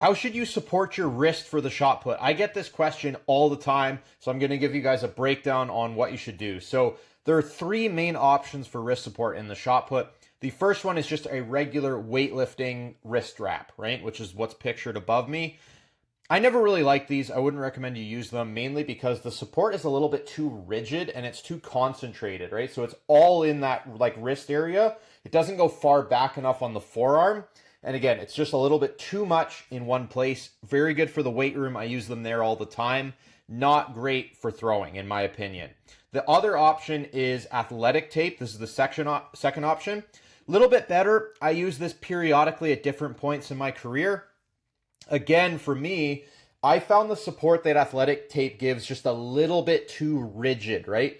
How should you support your wrist for the shot put? I get this question all the time, so I'm going to give you guys a breakdown on what you should do. So there are three main options for wrist support in the shot put. The first one is just a regular weightlifting wrist wrap, right? Which is what's pictured above me. I never really like these. I wouldn't recommend you use them, mainly because the support is a little bit too rigid and it's too concentrated, right? So it's all in that like wrist area. It doesn't go far back enough on the forearm. And again, it's just a little bit too much in one place. Very good for the weight room. I use them there all the time. Not great for throwing, in my opinion. The other option is athletic tape. This is the second option. A little bit better. I use this periodically at different points in my career. Again, for me, I found the support that athletic tape gives just a little bit too rigid, right?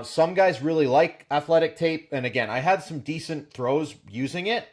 Some guys really like athletic tape. And again, I had some decent throws using it.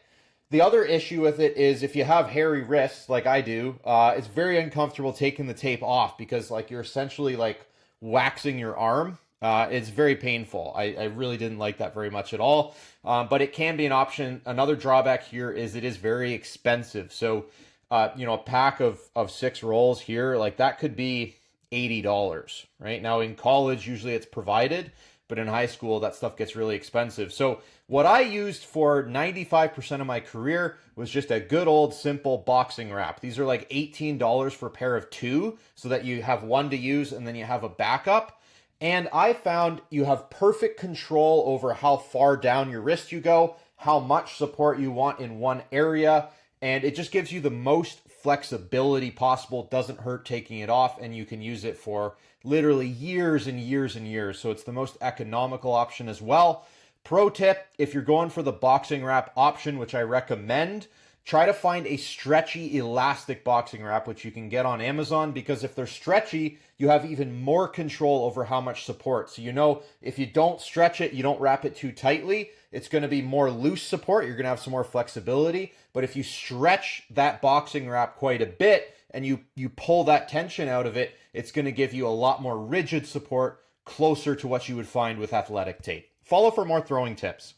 The other issue with it is if you have hairy wrists like I do, it's very uncomfortable taking the tape off because like you're essentially like waxing your arm. It's very painful. I really didn't like that very much at all. But it can be an option. Another drawback here is it is very expensive. So, a pack of 6 rolls here, like that could be $80, right? Now in college, usually it's provided, but in high school, that stuff gets really expensive. So what I used for 95% of my career was just a good old simple boxing wrap. These are like $18 for a pair of 2 so that you have one to use and then you have a backup. And I found you have perfect control over how far down your wrist you go, how much support you want in one area, and it just gives you the most flexibility possible. It doesn't hurt taking it off, and you can use it for literally years and years and years. So it's the most economical option as well. Pro tip, if you're going for the boxing wrap option, which I recommend, try to find a stretchy elastic boxing wrap, which you can get on Amazon, because if they're stretchy, you have even more control over how much support. So if you don't stretch it, you don't wrap it too tightly, it's going to be more loose support. You're going to have some more flexibility. But if you stretch that boxing wrap quite a bit and you pull that tension out of it, it's going to give you a lot more rigid support, closer to what you would find with athletic tape. Follow for more throwing tips.